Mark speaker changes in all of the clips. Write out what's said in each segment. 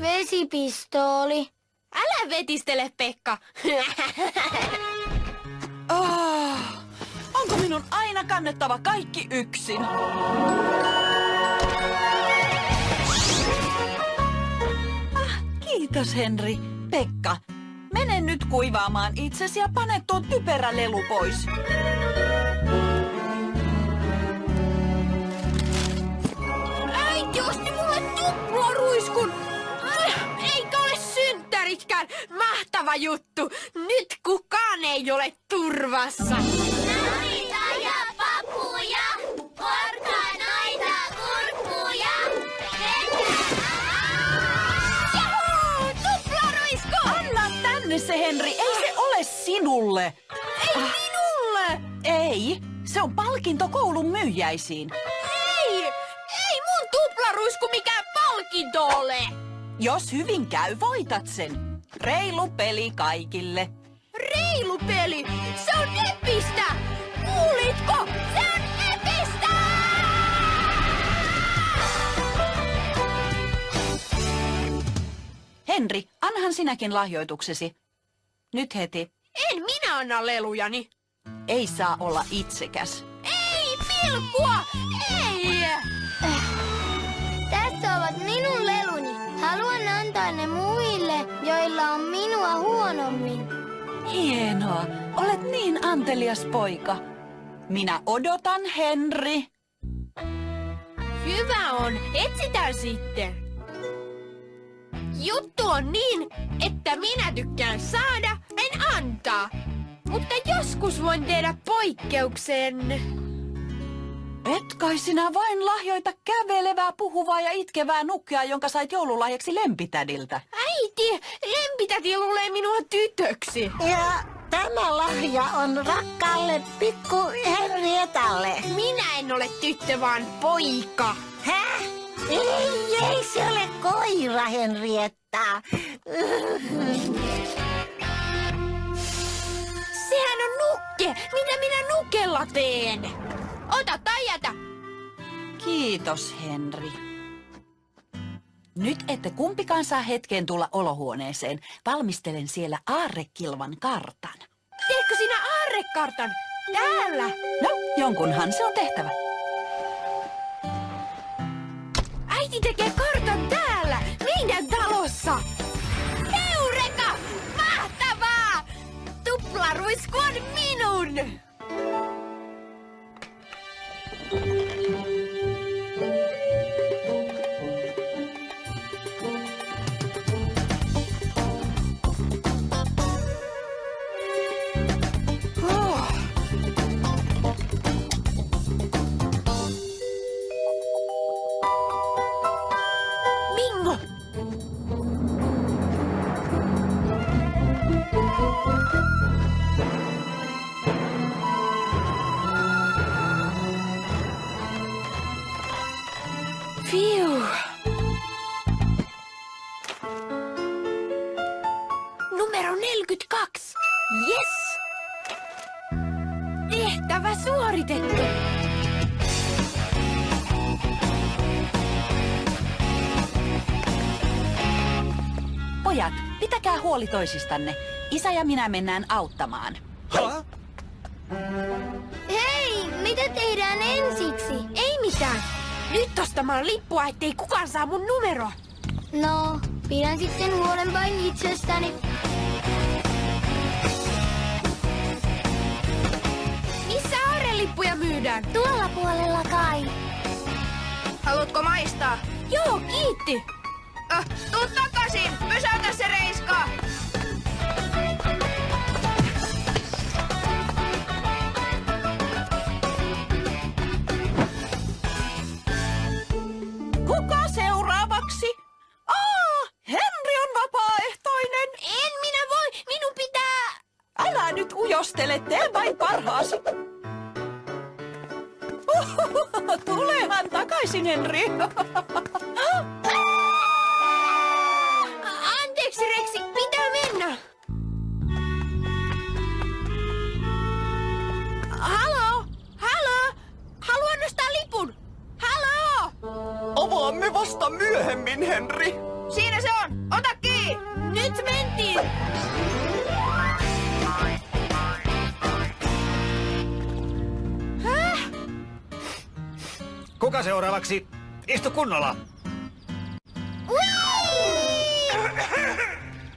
Speaker 1: Vesipistooli.
Speaker 2: Älä vetistele, Pekka.
Speaker 3: Onko minun aina kannettava kaikki yksin? Kiitos, Henri. Pekka, mene nyt kuivaamaan itsesi ja pane tuo typerä lelu pois.
Speaker 2: Äiti osti mulle tuplaruiskun. Eikä ole synttäritkään. Mahtava juttu. Nyt kukaan ei ole turvassa.
Speaker 1: Naita ja papuja, porkkanoita, kurkkuja.
Speaker 2: Juhu, tuplaruisku!
Speaker 3: Anna tänne se, Henri. Ei se ole sinulle.
Speaker 2: Ei minulle!
Speaker 3: Ei, se on palkinto koulun myyjäisiin.
Speaker 2: Ei mun tuplaruisku mikään palkinto ole.
Speaker 3: Jos hyvin käy, voitat sen. Reilu peli kaikille.
Speaker 2: Reilu peli! Se on epistä! Kuulitko? Se on epistä!
Speaker 3: Henri, annahan sinäkin lahjoituksesi. Nyt heti.
Speaker 2: En minä anna lelujani.
Speaker 3: Ei saa olla itsekäs.
Speaker 2: Ei pilkkua! Ei!
Speaker 1: Tässä ovat minun leluni. Haluan antaa ne muille, joilla on minua huonommin.
Speaker 3: Hienoa. Olet niin antelias poika. Minä odotan, Henri.
Speaker 2: Hyvä on. Etsitään sitten. Juttu on niin, että minä tykkään saada, en antaa. Mutta joskus voin tehdä poikkeuksen.
Speaker 3: Et kai sinä vain lahjoita kävelevää, puhuvaa ja itkevää nukkea, jonka sait joululahjaksi lempitädiltä.
Speaker 2: Äiti, lempitäti luulee minua tytöksi.
Speaker 4: Ja tämä lahja on rakkaalle pikku Henrietalle.
Speaker 2: Minä en ole tyttö, vaan poika.
Speaker 4: Häh? Ei se ole koira, Henrietta.
Speaker 2: Sehän on nukke. Mitä minä nukella teen? Ota tai jätä.
Speaker 3: Kiitos, Henri. Nyt ette kumpikaan saa hetkeen tulla olohuoneeseen. Valmistelen siellä aarrekilvan kartan.
Speaker 2: Teetkö sinä aarrekartan? Täällä.
Speaker 3: No, jonkunhan se on tehtävä.
Speaker 2: Äiti tekee kartan täällä, meidän talossa. Heureka! Mahtavaa! Tuplaruisku on minun! Bingo! Fiu. Numero 42. Yes! Tehtävä suoritettu.
Speaker 3: Pojat, pitäkää huoli toisistanne. Isä ja minä mennään auttamaan.
Speaker 1: Hei, mitä tehdään ensiksi?
Speaker 2: Ei mitään. Nyt ostamaan lippua, ettei kukaan saa mun numeroa.
Speaker 1: No, pidän sitten huolen vain itsestäni.
Speaker 2: Missä aarelippuja myydään?
Speaker 1: Tuolla puolella kai.
Speaker 2: Haluatko maistaa? Joo, kiitti. Tuu takaisin! Pysäytä se reiska!
Speaker 3: Kuka seuraavaksi? Henri on vapaaehtoinen.
Speaker 2: En minä voi! Minun pitää...
Speaker 3: Älä nyt ujostele, tee vain parhaasi. Tulehan takaisin, Henri.
Speaker 2: Anteeksi, Reksi, pitää mennä. Halo? Halo? Haluan nostaa lipun. Halo?
Speaker 5: Avaamme vasta myöhemmin, Henri.
Speaker 2: Siinä se on! Ota kiinni! Nyt mentiin!
Speaker 5: Kuka seuraavaksi? Istu kunnolla.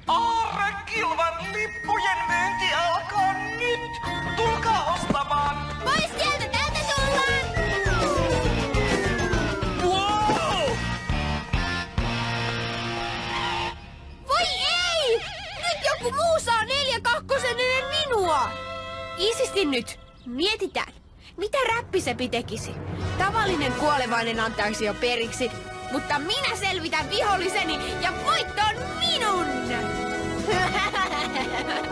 Speaker 6: Aarrekilvan lippujen myynti alkaa nyt! Tulkaa ostamaan!
Speaker 1: Pois sieltä, täältä tullaan!
Speaker 5: Wow!
Speaker 2: Voi ei! Nyt joku muu saa 4-2 ennen minua! Iisisti nyt. Mietitään. Mitä räppisepi tekisi? Tavallinen kuolevainen antaisi jo periksi, mutta minä selvitän viholliseni ja voitto on minun!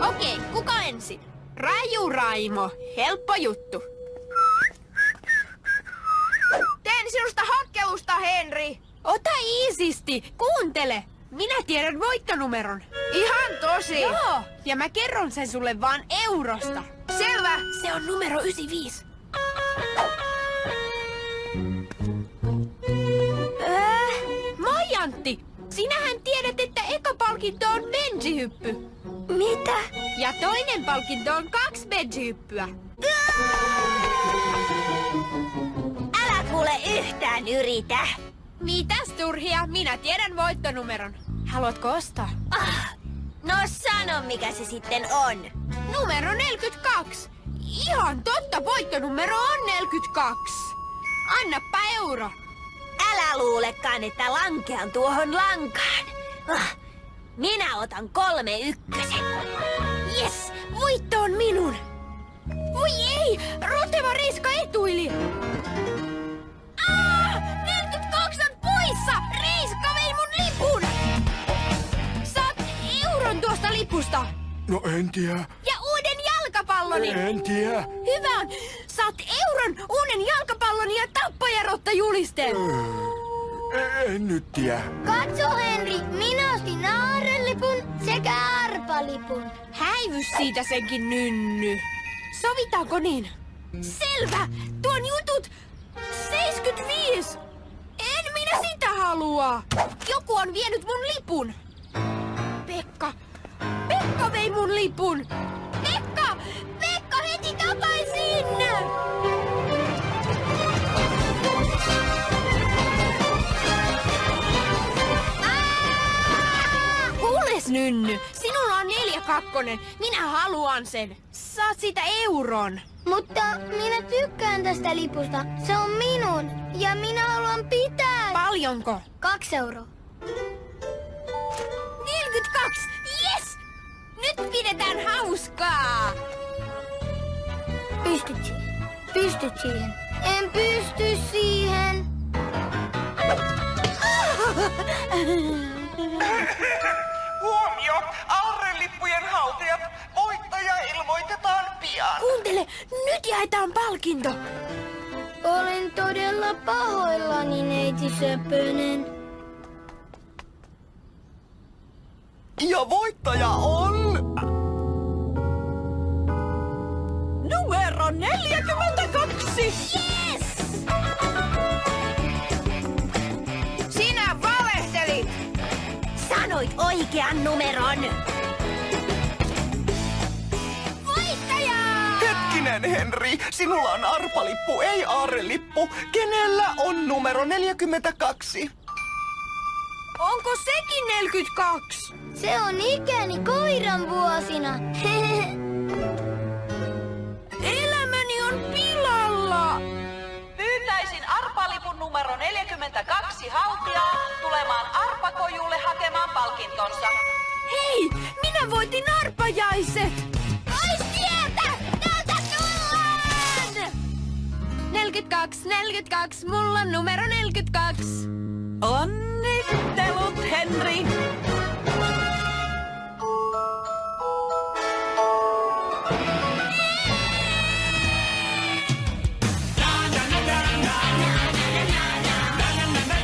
Speaker 2: Okei, kuka ensin? Raju Raimo. Helppo juttu. Teen sinusta hakkelusta, Henri. Ota iisisti. Kuuntele. Minä tiedän voittonumeron. Ihan tosi? Joo. Ja mä kerron sen sulle vaan eurosta. Selvä. Se on numero 95. Moi Antti. Sinähän tiedät, että eka palkinto on benjihyppy.
Speaker 1: Mitä?
Speaker 2: Ja toinen palkinto on 2 benjihyppyä.
Speaker 4: Älä kuule yhtään yritä.
Speaker 2: Mitäs turhia? Minä tiedän voittonumeron. Haluatko ostaa?
Speaker 4: No sano, mikä se sitten on.
Speaker 2: Numero 42. Ihan totta, voittonumero on 42. Annappa euro.
Speaker 4: Älä luulekaan, että lankean tuohon lankaan. Minä otan 3 ykkösen.
Speaker 2: Yes, voitto on minun. Voi ei, roteva Reiska etuili. 42 on poissa. Reiska vei mun lipun. Saat euron tuosta lipusta.
Speaker 7: No en tiedä.
Speaker 2: Ja uuden jalkapalloni.
Speaker 7: En tiedä.
Speaker 2: Hyvä on. Saat euron, uuden jalkapallon ja tappajarotta julisteen.
Speaker 7: En nyt tiedä.
Speaker 1: Katso, Henri, minä ostin aarrelipun sekä arpalipun.
Speaker 2: Häivy siitä senkin nynny. Sovitaanko niin? Selvä! Tuon jutut 75! En minä sitä halua! Joku on vienyt mun lipun! Pekka! Pekka vei mun lipun! Pekka! Pekka heti takaisin! Kuules, Nynny! Sinulla on 4-2. Minä haluan sen. Saat siitä euron.
Speaker 1: Mutta minä tykkään tästä lipusta. Se on minun. Ja minä haluan pitää.
Speaker 2: Paljonko?
Speaker 1: 2 euroa.
Speaker 2: 42! Yes! Nyt pidetään hauskaa!
Speaker 1: Pystyt siihen. Pystyt siihen. En pysty siihen.
Speaker 6: Huomio! Aarrelippujen haltijat! Voittaja ilmoitetaan pian!
Speaker 2: Kuuntele, nyt jaetaan palkinto.
Speaker 1: Olen todella pahoillani, neiti Söpönen.
Speaker 6: Ja voittaja on...
Speaker 3: Numero 42!
Speaker 2: Yes! Sinä valehtelit!
Speaker 4: Sanoit oikean numeron.
Speaker 2: Voittaja!
Speaker 6: Hetkinen, Henri! Sinulla on arpalippu, ei aarrelippu. Kenellä on numero 42?
Speaker 2: Onko sekin 42?
Speaker 1: Se on ikäni koiran vuosina.
Speaker 2: Elämäni on pilalla.
Speaker 3: Pyytäisin arpalipun numero 42 haltijaa tulemaan arpakojulle hakemaan palkintonsa.
Speaker 2: Hei, minä voitin arpajaiset. Pois sieltä! Täältä tullaan! 42, 42, mulla on numero 42.
Speaker 3: Onnea